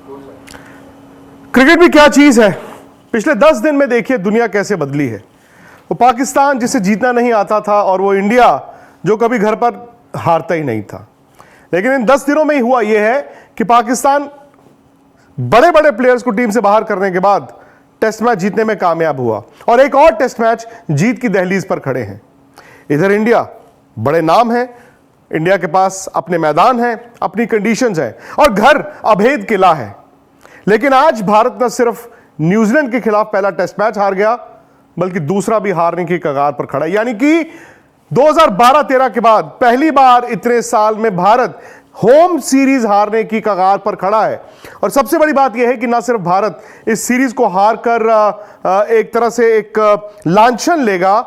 Cricket भी क्या चीज है। पिछले 10 दिन में देखिए दुनिया कैसे बदली है। वो पाकिस्तान जिसे जीतना नहीं आता था और वो इंडिया जो कभी घर पर हारता ही नहीं था। लेकिन इन 10 दिनों में ही हुआ यह है कि पाकिस्तान बड़े बड़े प्लेयर्स को टीम से बाहर करने के बाद टेस्ट मैच जीतने में कामयाब हुआ और एक और टेस्ट मैच जीत की दहलीज पर खड़े हैं। इधर इंडिया, बड़े नाम हैं, इंडिया के पास अपने मैदान हैं, अपनी कंडीशंस हैं और घर अभेद किला है। लेकिन आज भारत न सिर्फ न्यूजीलैंड के खिलाफ पहला टेस्ट मैच हार गया बल्कि दूसरा भी हारने की कगार पर खड़ा है। यानी कि 2012-13 के बाद पहली बार इतने साल में भारत होम सीरीज हारने की कगार पर खड़ा है। और सबसे बड़ी बात यह है कि ना सिर्फ भारत इस सीरीज को हार कर एक तरह से एक लांछन लेगा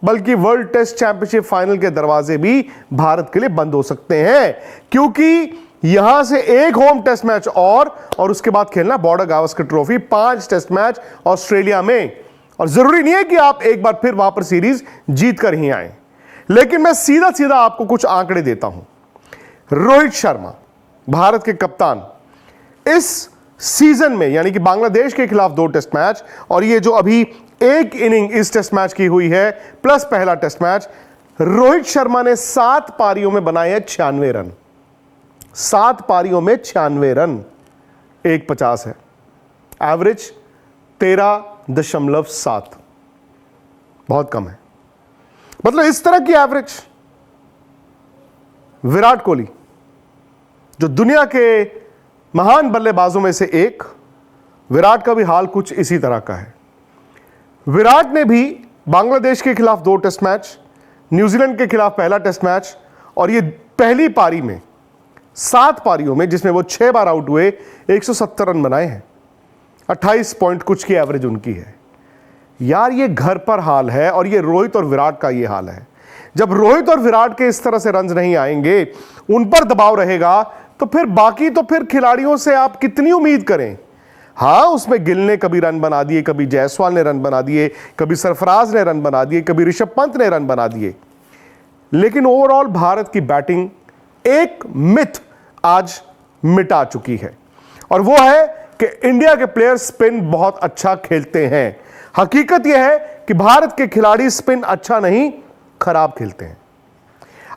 बल्कि वर्ल्ड टेस्ट चैंपियनशिप फाइनल के दरवाजे भी भारत के लिए बंद हो सकते हैं, क्योंकि यहां से एक होम टेस्ट मैच और उसके बाद खेलना Border Gavaskar Trophy, 5 test match Australia में। और जरूरी नहीं है कि आप एक बार फिर वहां पर सीरीज जीत कर ही आए, लेकिन मैं सीधा सीधा आपको कुछ आंकड़े देता हूं। रोहित शर्मा, भारत के कप्तान, इस सीजन में यानी कि बांग्लादेश के खिलाफ 2 टेस्ट मैच और ये जो अभी एक इनिंग इस टेस्ट मैच की हुई है प्लस पहला टेस्ट मैच, रोहित शर्मा ने 7 पारियों में बनाए हैं 96 रन। 7 पारियों में 96 रन, 150 है एवरेज 13.7, बहुत कम है। मतलब इस तरह की एवरेज विराट कोहली जो दुनिया के महान बल्लेबाजों में से एक, विराट का भी हाल कुछ इसी तरह का है। विराट ने भी बांग्लादेश के खिलाफ 2 टेस्ट मैच, न्यूजीलैंड के खिलाफ पहला टेस्ट मैच और ये पहली पारी में 7 पारियों में जिसमें वो 6 बार आउट हुए 170 रन बनाए हैं। 28 पॉइंट कुछ की एवरेज उनकी है। यार ये घर पर हाल है और ये रोहित और विराट का ये हाल है। जब रोहित और विराट के इस तरह से रन नहीं आएंगे, उन पर दबाव रहेगा, तो फिर बाकी तो फिर खिलाड़ियों से आप कितनी उम्मीद करें। हां, उसमें गिल ने कभी रन बना दिए, कभी जायसवाल ने रन बना दिए, कभी सरफराज ने रन बना दिए, कभी ऋषभ पंत ने रन बना दिए, लेकिन ओवरऑल भारत की बैटिंग एक मिथ आज मिटा चुकी है और वो है कि इंडिया के प्लेयर स्पिन बहुत अच्छा खेलते हैं। हकीकत यह है कि भारत के खिलाड़ी स्पिन अच्छा नहीं, खराब खेलते हैं।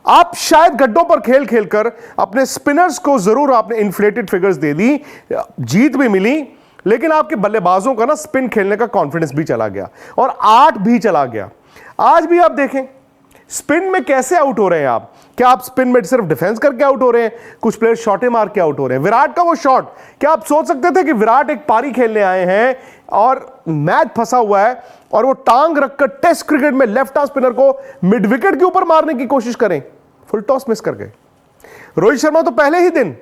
आप शायद गड्ढों पर खेल खेलकर अपने स्पिनर्स को जरूर आपने इन्फ्लेटेड फिगर्स दे दी, जीत भी मिली, लेकिन आपके बल्लेबाजों का ना स्पिन खेलने का कॉन्फिडेंस भी चला गया और 8 भी चला गया। आज भी आप देखें स्पिन में कैसे आउट हो रहे हैं आप। क्या आप स्पिन में सिर्फ डिफेंस करके आउट हो रहे हैं? कुछ प्लेयर शॉटे मार के आउट हो रहे हैं। विराट का वो शॉट, क्या आप सोच सकते थे कि विराट एक पारी खेलने आए हैं और मैच फंसा हुआ है और वो टांग रखकर टेस्ट क्रिकेट में लेफ्ट आर्म स्पिनर को मिड विकेट के ऊपर मारने की कोशिश करें? फुल टॉस मिस कर गए। रोहित शर्मा तो पहले ही दिन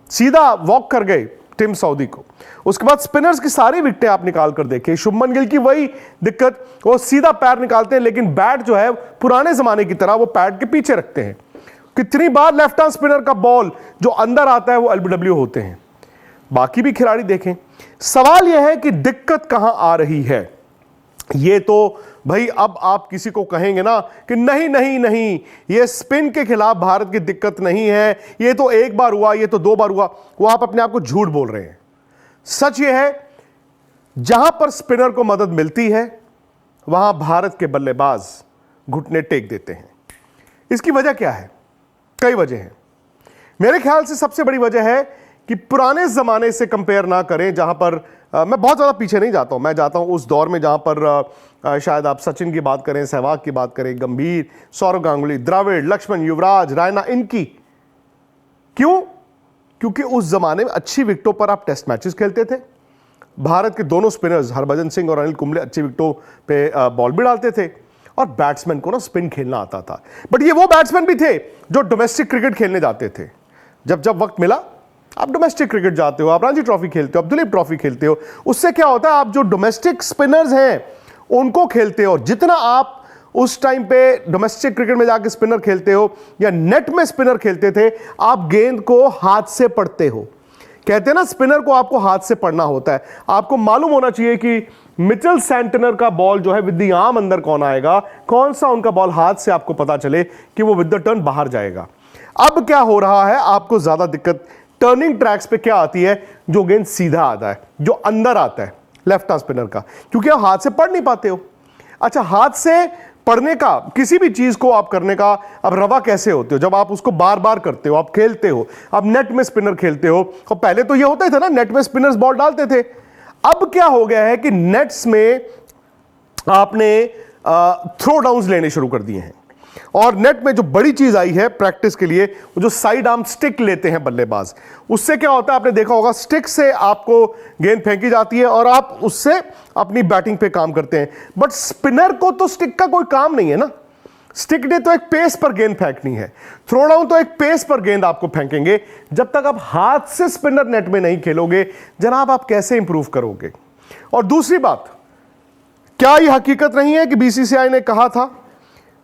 सीधा वॉक कर गए टिम साउदी को। उसके बाद स्पिनर्स की सारी विकेटें आप निकाल कर देखें। शुभमन गिल की वही दिक्कत, वो सीधा पैर निकालते हैं लेकिन बैट जो है पुराने जमाने की तरह वो पैड के पीछे रखते हैं। कितनी बार लेफ्ट आर्म स्पिनर का बॉल जो अंदर आता है वो एलबीडब्ल्यू होते हैं। बाकी भी खिलाड़ी देखें। सवाल यह है कि दिक्कत कहां आ रही है। ये तो भाई अब आप किसी को कहेंगे ना कि नहीं नहीं नहीं, ये स्पिन के खिलाफ भारत की दिक्कत नहीं है, ये तो एक बार हुआ, ये तो 2 बार हुआ, वो आप अपने आप को झूठ बोल रहे हैं। सच ये है, जहां पर स्पिनर को मदद मिलती है वहां भारत के बल्लेबाज घुटने टेक देते हैं। इसकी वजह क्या है? कई वजह हैं। मेरे ख्याल से सबसे बड़ी वजह है कि पुराने जमाने से कंपेयर ना करें, जहां पर मैं बहुत ज़्यादा पीछे नहीं जाता हूं। मैं जाता हूं उस दौर में जहां पर शायद आप सचिन की बात करें, सहवाग की बात करें, गंभीर, सौरव गांगुली, द्रविड़, लक्ष्मण, युवराज, रायना, इनकी। क्यों? क्योंकि उस जमाने में अच्छी विकेटों पर आप टेस्ट मैचेस खेलते थे। भारत के दोनों स्पिनर्स हरभजन सिंह और अनिल कुंबले अच्छी विकेटों पे बॉल भी डालते थे और बैट्समैन को ना स्पिन खेलना आता था। बट ये वो बैट्समैन भी थे जो डोमेस्टिक क्रिकेट खेलने जाते थे। जब जब वक्त मिला आप डोमेस्टिक क्रिकेट जाते हो, आप रणजी ट्रॉफी खेलते हो, आप दुलीप ट्रॉफी खेलते हो। उससे क्या होता है, आप जो डोमेस्टिक स्पिनर्स हैं उनको खेलते हो और जितना आप उस टाइम पे डोमेस्टिक क्रिकेट में जाके स्पिनर खेलते हो या नेट में स्पिनर खेलते थे, आप गेंद को हाथ से पढ़ते हो। कहते हैं ना स्पिनर को आपको हाथ से पढ़ना होता है। आपको मालूम होना चाहिए कि मिचेल सैंटनर का बॉल जो है विद द आर्म अंदर कौन आएगा, कौन सा उनका बॉल हाथ से आपको पता चले कि वो विद द टर्न बाहर जाएगा। अब क्या हो रहा है, आपको ज्यादा दिक्कत टर्निंग ट्रैक्स पे क्या आती है, जो गेंद सीधा आता है, जो अंदर आता है लेफ्ट आर्म स्पिनर का, क्योंकि आप हाथ से पढ़ नहीं पाते हो। अच्छा, हाथ से पढ़ने का, किसी भी चीज को आप करने का अब रवा कैसे होते हो, जब आप उसको बार बार करते हो, आप खेलते हो, आप नेट में स्पिनर खेलते हो। और पहले तो ये होता ही था ना, नेट में स्पिनर्स बॉल डालते थे। अब क्या हो गया है कि नेट्स में आपने थ्रो डाउन्स लेने शुरू कर दिए हैं, और नेट में जो बड़ी चीज आई है प्रैक्टिस के लिए, वो जो साइड आर्म स्टिक लेते हैं बल्लेबाज, उससे क्या होता है आपने देखा होगा, स्टिक से आपको गेंद फेंकी जाती है और आप उससे अपनी बैटिंग पे काम करते हैं। बट स्पिनर को तो स्टिक का कोई काम नहीं है ना, स्टिक ने तो एक पेस पर गेंद फेंकनी है, थ्रो डाउन तो एक पेस पर गेंद आपको फेंकेंगे। जब तक आप हाथ से स्पिनर नेट में नहीं खेलोगे जनाब, आप कैसे इंप्रूव करोगे। और दूसरी बात, क्या यह हकीकत नहीं है कि बीसीसीआई ने कहा था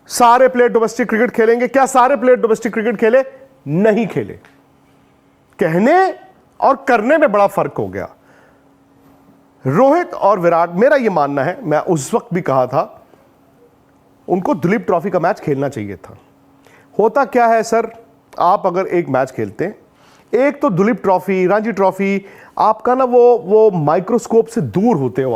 सारे प्लेयर डोमेस्टिक क्रिकेट खेलेंगे? क्या सारे प्लेयर डोमेस्टिक क्रिकेट खेले? नहीं खेले। कहने और करने में बड़ा फर्क हो गया। रोहित और विराट, मेरा यह मानना है, मैं उस वक्त भी कहा था, उनको दुलीप ट्रॉफी का मैच खेलना चाहिए था। होता क्या है सर, आप अगर एक मैच खेलते हैं, एक तो दुलीप ट्रॉफी, रणजी ट्रॉफी, आपका ना वो माइक्रोस्कोप से दूर होते हो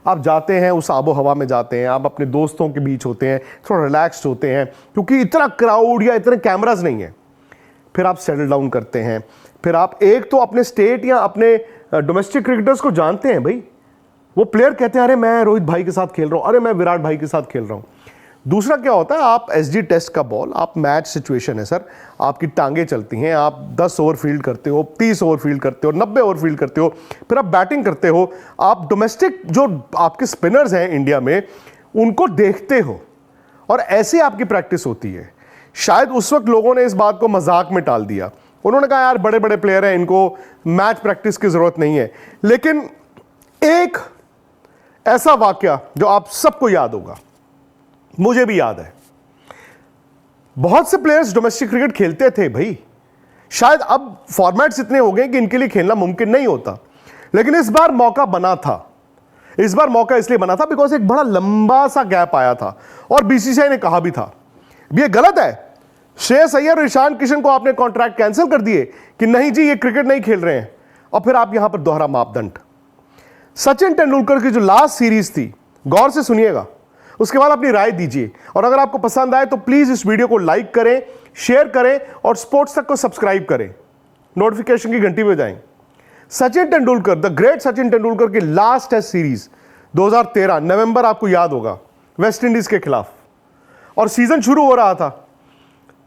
आप जाते हैं, उस आबो हवा में जाते हैं, आप अपने दोस्तों के बीच होते हैं, थोड़ा रिलैक्स्ड होते हैं, क्योंकि इतना क्राउड या इतने कैमरास नहीं है। फिर आप सेटल डाउन करते हैं, फिर आप एक तो अपने स्टेट या अपने डोमेस्टिक क्रिकेटर्स को जानते हैं भाई, वो प्लेयर कहते हैं अरे मैं रोहित भाई के साथ खेल रहा हूं, अरे मैं विराट भाई के साथ खेल रहा हूं। दूसरा क्या होता है, आप एसजी टेस्ट का बॉल, आप मैच सिचुएशन है सर, आपकी टांगे चलती हैं, आप 10 ओवर फील्ड करते हो, 30 ओवर फील्ड करते हो, 90 ओवर फील्ड करते हो, फिर आप बैटिंग करते हो, आप डोमेस्टिक जो आपके स्पिनर्स हैं इंडिया में उनको देखते हो, और ऐसे आपकी प्रैक्टिस होती है। शायद उस वक्त लोगों ने इस बात को मजाक में टाल दिया, उन्होंने कहा यार बड़े बड़े प्लेयर हैं, इनको मैच प्रैक्टिस की जरूरत नहीं है। लेकिन एक ऐसा वाकया जो आप सबको याद होगा, मुझे भी याद है, बहुत से प्लेयर्स डोमेस्टिक क्रिकेट खेलते थे भाई, शायद अब फॉर्मेट्स इतने हो गए कि इनके लिए खेलना मुमकिन नहीं होता, लेकिन इस बार मौका बना था। इस बार मौका इसलिए बना था बिकॉज एक बड़ा लंबा सा गैप आया था, और बीसीसीआई ने कहा भी था, ये गलत है, श्रेयस अय्यर और ईशान किशन को आपने कॉन्ट्रैक्ट कैंसिल कर दिए कि नहीं जी ये क्रिकेट नहीं खेल रहे हैं, और फिर आप यहां पर दोहरा मापदंड। सचिन तेंदुलकर की जो लास्ट सीरीज थी, गौर से सुनिएगा, उसके बाद अपनी राय दीजिए, और अगर आपको पसंद आए तो प्लीज इस वीडियो को लाइक करें, शेयर करें, और स्पोर्ट्स तक को सब्सक्राइब करें, नोटिफिकेशन की घंटी बजाएं। सचिन तेंदुलकर, द ग्रेट सचिन तेंदुलकर की लास्ट टेस्ट सीरीज 2013 नवंबर, आपको याद होगा, वेस्ट इंडीज के खिलाफ, और सीजन शुरू हो रहा था।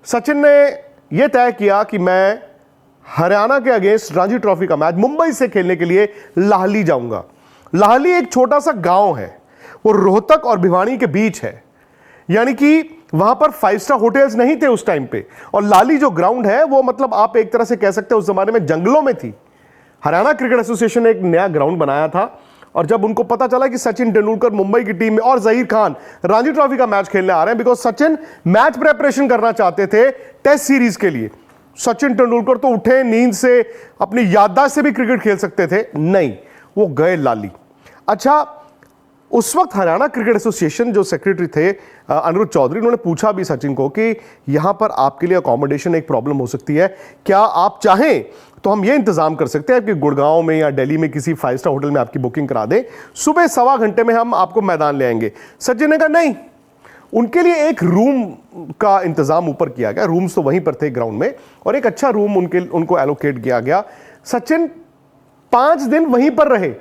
सचिन ने यह तय किया कि मैं हरियाणा के अगेंस्ट रणजी ट्रॉफी का मैच मुंबई से खेलने के लिए लाहली जाऊंगा। लाहली एक छोटा सा गांव है, वो रोहतक और भिवानी के बीच है, यानी कि वहां पर 5 स्टार होटल्स नहीं थे उस टाइम पे, और लाली जो ग्राउंड है वो मतलब आप एक तरह से कह सकते हैं उस जमाने में जंगलों में थी। हरियाणा क्रिकेट एसोसिएशन ने एक नया ग्राउंड बनाया था, और जब उनको पता चला कि सचिन तेंदुलकर मुंबई की टीम में और जहीर खान रणजी ट्रॉफी का मैच खेलने आ रहे हैं, बिकॉज सचिन मैच प्रेपरेशन करना चाहते थे टेस्ट सीरीज के लिए। सचिन तेंदुलकर तो उठे नींद से, अपनी याददाश्त से भी क्रिकेट खेल सकते थे, नहीं, वो गए लाली। अच्छा, उस वक्त हरियाणा क्रिकेट एसोसिएशन जो सेक्रेटरी थे अनिरुद्ध चौधरी, उन्होंने पूछा भी सचिन को कि यहां पर आपके लिए अकोमोडेशन एक प्रॉब्लम हो सकती है, क्या आप चाहें तो हम ये इंतजाम कर सकते हैं कि गुड़गांव में या दिल्ली में किसी 5 स्टार होटल में आपकी बुकिंग करा दें, सुबह 1.25 घंटे में हम आपको मैदान ले आएंगे। सचिन ने कहा नहीं, उनके लिए एक रूम का इंतजाम ऊपर किया गया, रूम्स तो वहीं पर थे ग्राउंड में, और एक अच्छा रूम उनको एलोकेट किया गया। सचिन 5 दिन वहीं पर रहे,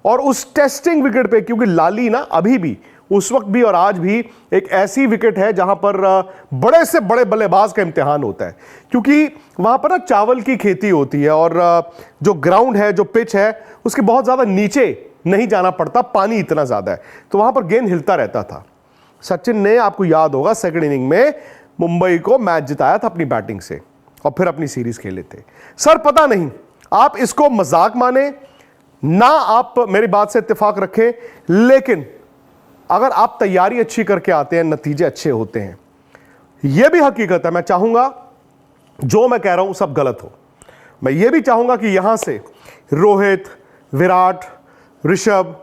और उस टेस्टिंग विकेट पे, क्योंकि लाली ना अभी भी, उस वक्त भी और आज भी एक ऐसी विकेट है जहां पर बड़े से बड़े बल्लेबाज का इम्तिहान होता है, क्योंकि वहां पर ना चावल की खेती होती है, और जो ग्राउंड है, जो पिच है, उसके बहुत ज्यादा नीचे नहीं जाना पड़ता, पानी इतना ज्यादा है, तो वहां पर गेंद हिलता रहता था। सचिन ने, आपको याद होगा, सेकंड इनिंग में मुंबई को मैच जिताया था अपनी बैटिंग से, और फिर अपनी सीरीज खेले थे। सर पता नहीं आप इसको मजाक माने ना, आप मेरी बात से इत्तेफाक रखें, लेकिन अगर आप तैयारी अच्छी करके आते हैं, नतीजे अच्छे होते हैं। यह भी हकीकत है, मैं चाहूंगा जो मैं कह रहा हूं सब गलत हो। मैं यह भी चाहूंगा कि यहां से रोहित, विराट, ऋषभ,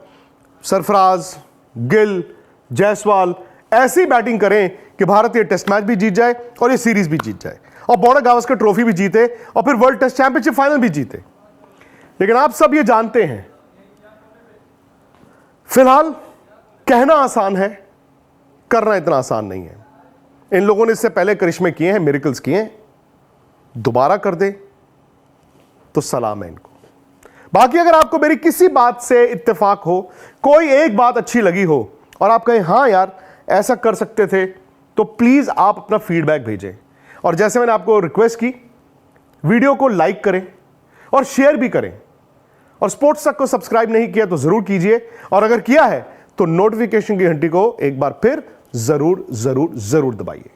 सरफराज, गिल, जायसवाल ऐसी बैटिंग करें कि भारत ये टेस्ट मैच भी जीत जाए और ये सीरीज भी जीत जाए। और बॉर्डर गावस्कर ट्रॉफी भी जीते और फिर वर्ल्ड टेस्ट चैंपियनशिप फाइनल भी जीते। लेकिन आप सब ये जानते हैं, फिलहाल कहना आसान है, करना इतना आसान नहीं है। इन लोगों ने इससे पहले करिश्मे किए हैं, मिरेकल्स किए हैं, दोबारा कर दे तो सलाम है इनको। बाकी अगर आपको मेरी किसी बात से इत्तेफाक हो, कोई एक बात अच्छी लगी हो और आप कहें हां यार ऐसा कर सकते थे, तो प्लीज आप अपना फीडबैक भेजें। और जैसे मैंने आपको रिक्वेस्ट की, वीडियो को लाइक करें और शेयर भी करें, और स्पोर्ट्स तक को सब्सक्राइब नहीं किया तो जरूर कीजिए, और अगर किया है तो नोटिफिकेशन की घंटी को एक बार फिर जरूर जरूर जरूर दबाइए।